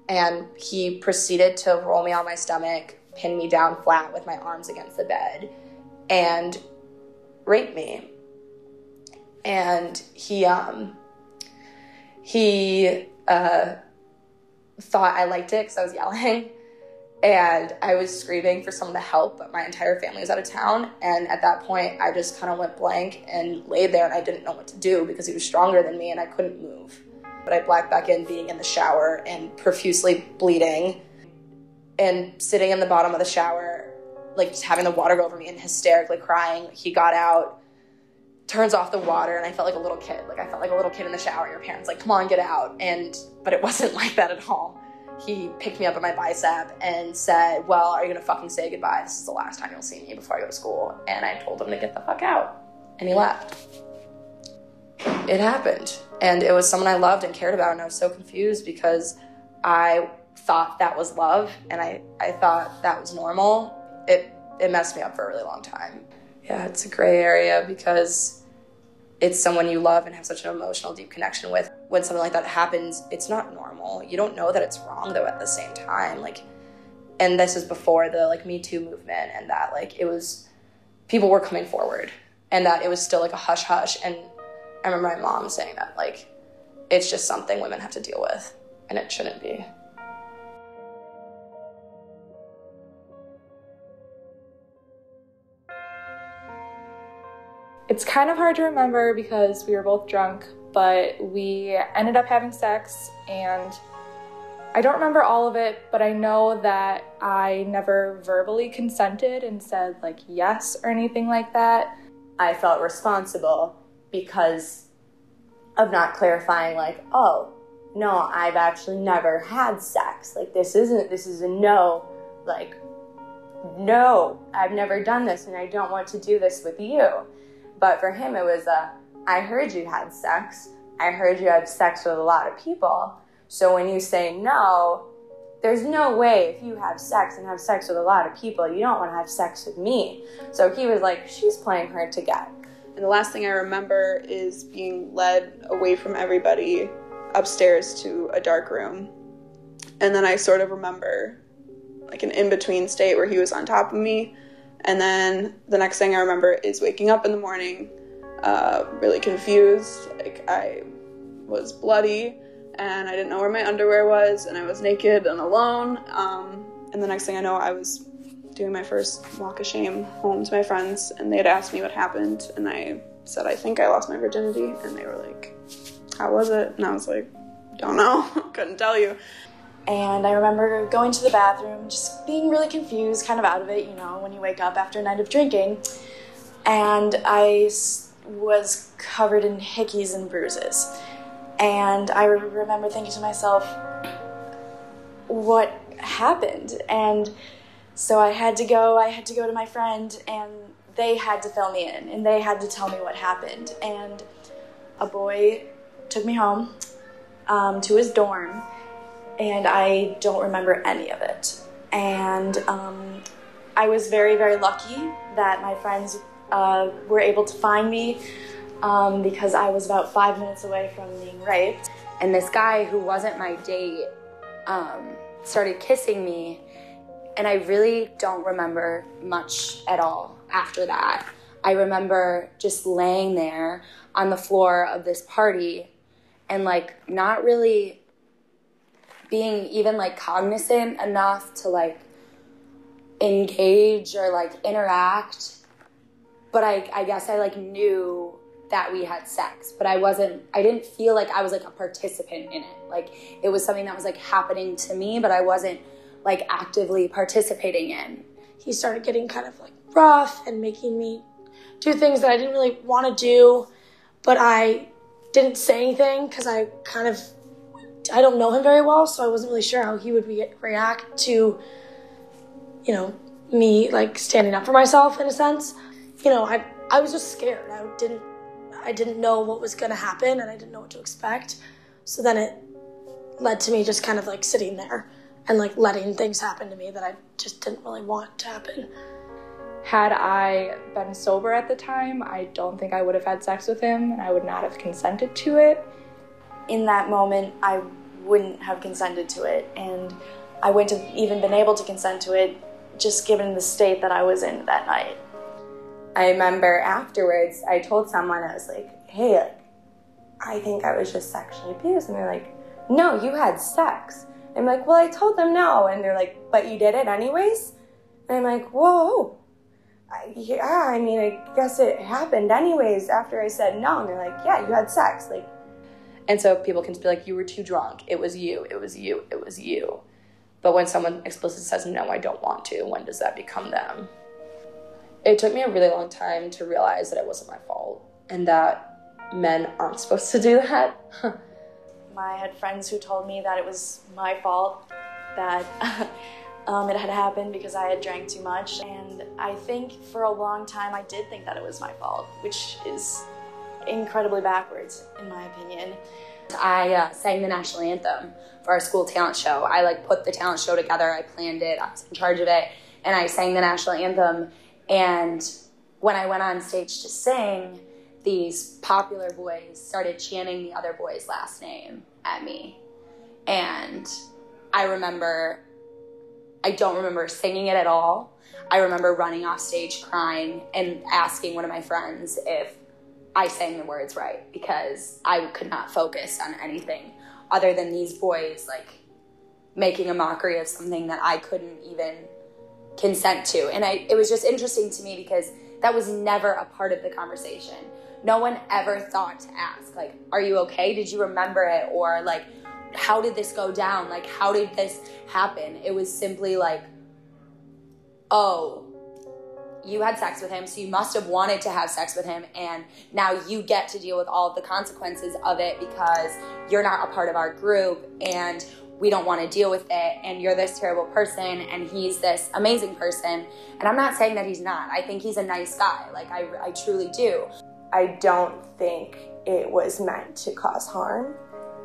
And he proceeded to roll me on my stomach, pin me down flat with my arms against the bed, and rape me. And he thought I liked it because I was yelling, and I was screaming for someone to help, but my entire family was out of town. And at that point, I just kind of went blank and laid there, and I didn't know what to do because he was stronger than me and I couldn't move. But I blacked back in being in the shower and profusely bleeding and sitting in the bottom of the shower, like just having the water go over me and hysterically crying. He got out, turns off the water, and I felt like a little kid. Like I felt like a little kid in the shower. Your parents like, come on, get out. But it wasn't like that at all. He picked me up at my bicep and said, well, are you gonna fucking say goodbye? This is the last time you'll see me before I go to school. And I told him to get the fuck out. And he left. It happened. And it was someone I loved and cared about, and I was so confused because I thought that was love, and I thought that was normal. It messed me up for a really long time. Yeah, it's a gray area because it's someone you love and have such an emotional, deep connection with. When something like that happens, it's not normal. You don't know that it's wrong, though, at the same time. And this is before the, Me Too movement, and that, it was, people were coming forward, and that it was still, a hush-hush. And I remember my mom saying that, it's just something women have to deal with, and it shouldn't be. It's kind of hard to remember because we were both drunk, but we ended up having sex, and I don't remember all of it, but I know that I never verbally consented and said, yes or anything like that. I felt responsible because of not clarifying, oh, no, I've actually never had sex. This is a no, no, I've never done this, and I don't want to do this with you. But for him, it was I heard you had sex. I heard you had sex with a lot of people. So when you say no, there's no way if you have sex and have sex with a lot of people, you don't want to have sex with me. So he was like, she's playing hard to get. And the last thing I remember is being led away from everybody upstairs to a dark room. And then I sort of remember an in-between state where he was on top of me. And then the next thing I remember is waking up in the morning, really confused. I was bloody and I didn't know where my underwear was, and I was naked and alone. And the next thing I know, I was doing my first walk of shame home to my friends, and they had asked me what happened, and I said, I think I lost my virginity. And they were like, how was it? And I was like, don't know, couldn't tell you. And I remember going to the bathroom, just being really confused, kind of out of it, when you wake up after a night of drinking. And I was covered in hickeys and bruises. And I remember thinking to myself, what happened? And so I had to go to my friend, and they had to fill me in, and they had to tell me what happened. And a boy took me home to his dorm, and I don't remember any of it. And I was very, very lucky that my friends were able to find me because I was about 5 minutes away from being raped. And this guy who wasn't my date started kissing me, and I really don't remember much at all after that. I remember just laying there on the floor of this party and not really being even cognizant enough to engage or interact. But I guess I knew that we had sex, but I didn't feel like I was a participant in it. It was something that was happening to me, but I wasn't actively participating in. He started getting kind of rough and making me do things that I didn't really want to do, but I didn't say anything because I don't know him very well, so I wasn't really sure how he would react to, me standing up for myself in a sense. I was just scared. I didn't know what was going to happen, and I didn't know what to expect. So then it led to me just kind of sitting there and letting things happen to me that I just didn't really want to happen. Had I been sober at the time, I don't think I would have had sex with him, and I would not have consented to it. In that moment, I wouldn't have consented to it, and I wouldn't have even been able to consent to it just given the state that I was in that night. I remember afterwards, I told someone, I was like, hey, like, I think I was just sexually abused. And they're like, no, you had sex. I'm like, well, I told them no. And they're like, but you did it anyways? And I'm like, whoa. I mean, I guess it happened anyways after I said no. And they're like, yeah, you had sex. Like, and so people can be like, you were too drunk. It was you. It was you. It was you. But when someone explicitly says, no, I don't want to, when does that become them? It took me a really long time to realize that it wasn't my fault and that men aren't supposed to do that. I had friends who told me that it was my fault, that it had happened because I had drank too much. And I think for a long time I did think that it was my fault, which is incredibly backwards in my opinion. I sang the national anthem for our school talent show. I put the talent show together, I planned it, I was in charge of it, and I sang the national anthem. And when I went on stage to sing, these popular boys started chanting the other boy's last name at me. And I don't remember singing it at all. I remember running off stage crying and asking one of my friends if I sang the words right, because I could not focus on anything other than these boys making a mockery of something that I couldn't even consent to. And it was just interesting to me because that was never a part of the conversation. No one ever thought to ask, are you okay? Did you remember it? Or how did this go down? How did this happen? It was simply oh, you had sex with him, so you must have wanted to have sex with him, and now you get to deal with all of the consequences of it because you're not a part of our group, and we don't want to deal with it, and you're this terrible person, and he's this amazing person. And I'm not saying that he's not. I think he's a nice guy. I truly do. I don't think it was meant to cause harm,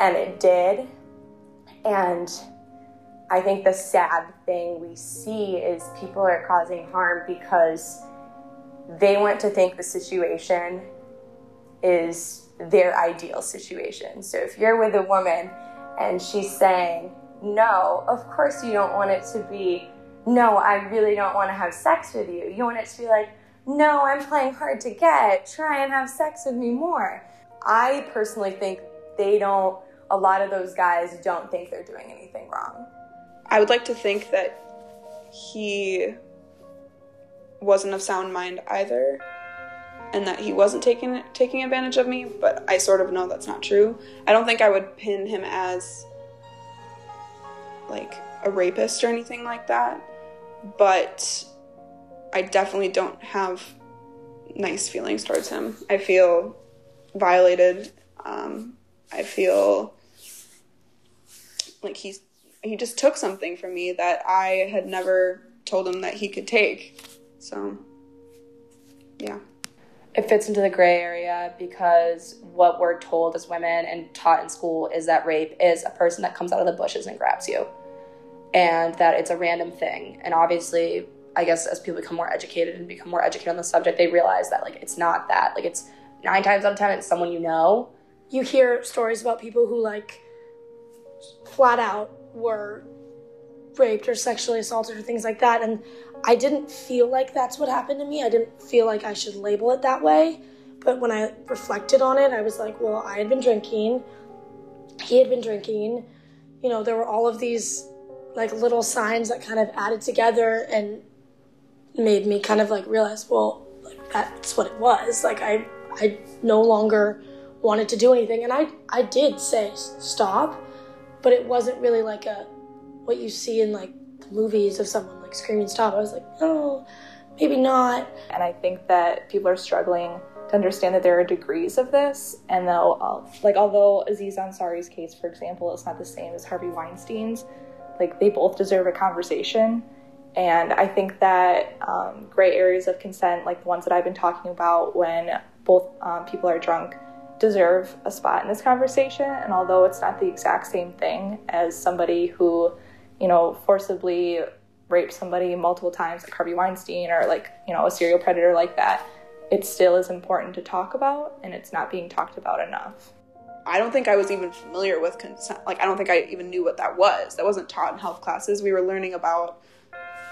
and it did. And I think the sad thing we see is people are causing harm because they want to think the situation is their ideal situation. So if you're with a woman and she's saying, no, of course you don't want it to be, no, I really don't want to have sex with you. You want it to be no, I'm playing hard to get. Try and have sex with me more. I personally think a lot of those guys don't think they're doing anything wrong. I would like to think that he wasn't of sound mind either, and that he wasn't taking advantage of me, but I sort of know that's not true. I don't think I would pin him as a rapist or anything like that, but I definitely don't have nice feelings towards him. I feel violated. I feel like he just took something from me that I had never told him that he could take. So, yeah. It fits into the gray area because what we're told as women and taught in school is that rape is a person that comes out of the bushes and grabs you, and that it's a random thing. And obviously, I guess as people become more educated on the subject, they realize that it's not that. It's 9 times out of 10 it's someone you know. You hear stories about people who flat out were raped or sexually assaulted or things like that, and I didn't feel like that's what happened to me. I didn't feel like I should label it that way, but when I reflected on it, I was well, I had been drinking, he had been drinking, there were all of these little signs that kind of added together and made me kind of realize, well, that's what it was. I no longer wanted to do anything, and I did say stop, but it wasn't really what you see in the movies of someone screaming stop. I was no, maybe not. And I think that people are struggling to understand that there are degrees of this, and although Aziz Ansari's case, for example, is not the same as Harvey Weinstein's, they both deserve a conversation. And I think that gray areas of consent, the ones that I've been talking about when both people are drunk, deserve a spot in this conversation. And although it's not the exact same thing as somebody who, forcibly raped somebody multiple times, like Harvey Weinstein, or a serial predator like that, it still is important to talk about, and it's not being talked about enough. I don't think I was even familiar with consent. Like, I don't think I even knew what that was. That wasn't taught in health classes. We were learning about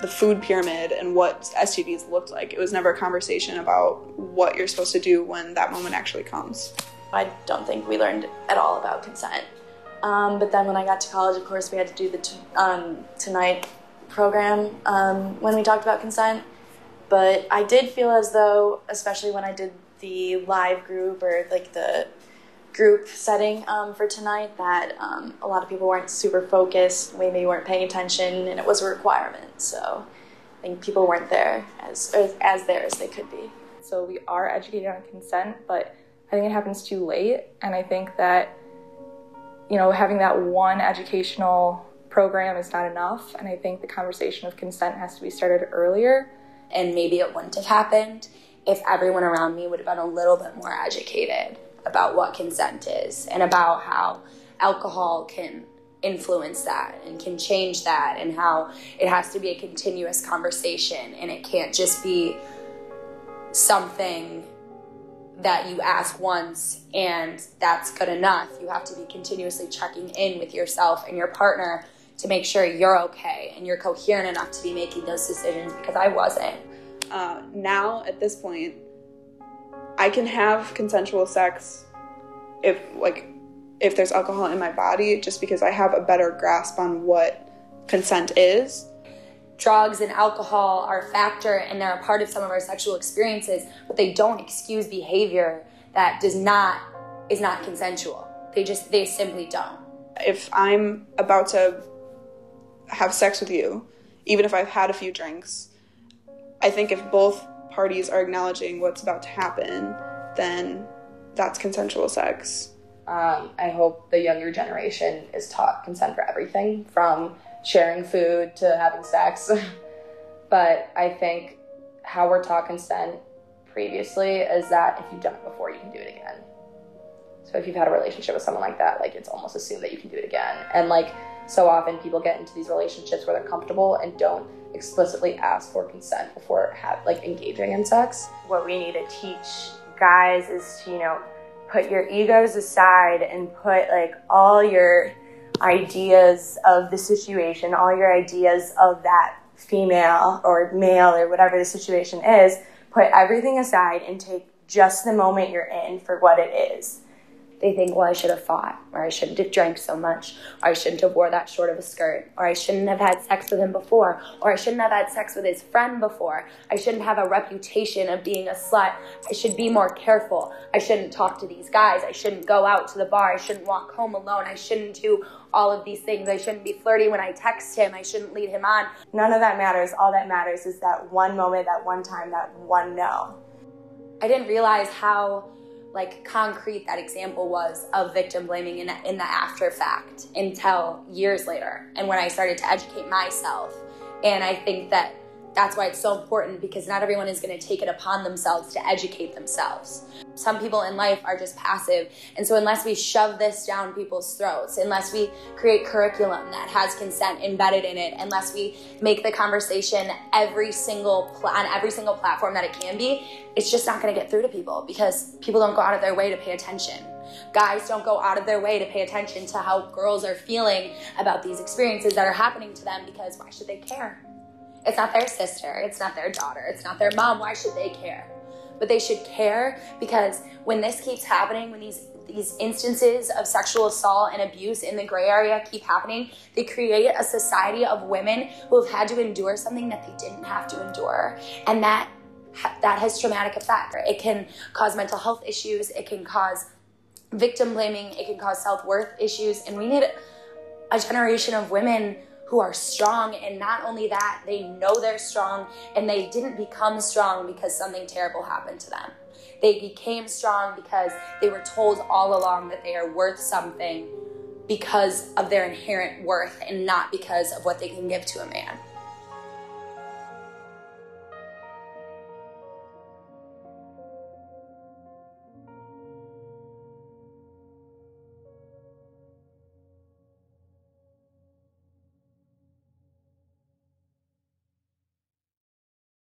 the food pyramid and what STDs looked like. It was never a conversation about what you're supposed to do when that moment actually comes. I don't think we learned at all about consent. But then when I got to college, of course, we had to do the Tonight program when we talked about consent. But I did feel as though, especially when I did the live group or like the group setting for Tonight, that a lot of people weren't super focused, maybe weren't paying attention, and it was a requirement. So I think people weren't there as there as they could be. So we are educated on consent, but I think it happens too late. And I think that, you know, having that one educational program is not enough. And I think the conversation of consent has to be started earlier. And maybe it wouldn't have happened if everyone around me would have been a little bit more educated about what consent is and about how alcohol can influence that and can change that, and how it has to be a continuous conversation and it can't just be something that you ask once and that's good enough. You have to be continuously checking in with yourself and your partner to make sure you're okay and you're coherent enough to be making those decisions, because I wasn't. Now, at this point, I can have consensual sex if there's alcohol in my body, just because I have a better grasp on what consent is. Drugs and alcohol are a factor and they're a part of some of our sexual experiences, but they don't excuse behavior that is not consensual. They simply don't. If I'm about to have sex with you, even if I've had a few drinks, I think if both parties are acknowledging what's about to happen, then that's consensual sex. I hope the younger generation is taught consent for everything, from sharing food to having sex. But I think how we're taught consent previously is that if you've done it before, you can do it again. So if you've had a relationship with someone like that, like, it's almost assumed that you can do it again. And like, so often people get into these relationships where they're comfortable and don't explicitly ask for consent before engaging in sex. What we need to teach guys is to, you know, put your egos aside and put like all your ideas of the situation, all your ideas of that female or male or whatever the situation is, put everything aside and take just the moment you're in for what it is. They think, well, I should have fought, or I shouldn't have drank so much, or I shouldn't have wore that short of a skirt, or I shouldn't have had sex with him before, or I shouldn't have had sex with his friend before. I shouldn't have a reputation of being a slut. I should be more careful. I shouldn't talk to these guys. I shouldn't go out to the bar. I shouldn't walk home alone. I shouldn't do all of these things. I shouldn't be flirty when I text him. I shouldn't lead him on. None of that matters. All that matters is that one moment, that one time, that one no. I didn't realize how concrete that example was of victim blaming in the after fact until years later, and when I started to educate myself. And I think that that's why it's so important, because not everyone is going to take it upon themselves to educate themselves. Some people in life are just passive, and so unless we shove this down people's throats, unless we create curriculum that has consent embedded in it, unless we make the conversation on every single platform that it can be, it's just not going to get through to people, because people don't go out of their way to pay attention. Guys don't go out of their way to pay attention to how girls are feeling about these experiences that are happening to them, because why should they care? It's not their sister, it's not their daughter, it's not their mom. Why should they care? But they should care, because when this keeps happening, when these instances of sexual assault and abuse in the gray area keep happening, they create a society of women who have had to endure something that they didn't have to endure. And that has traumatic effect. It can cause mental health issues, it can cause victim blaming, it can cause self-worth issues. And we need a generation of women who are strong, and not only that, they know they're strong, and they didn't become strong because something terrible happened to them. They became strong because they were told all along that they are worth something because of their inherent worth and not because of what they can give to a man.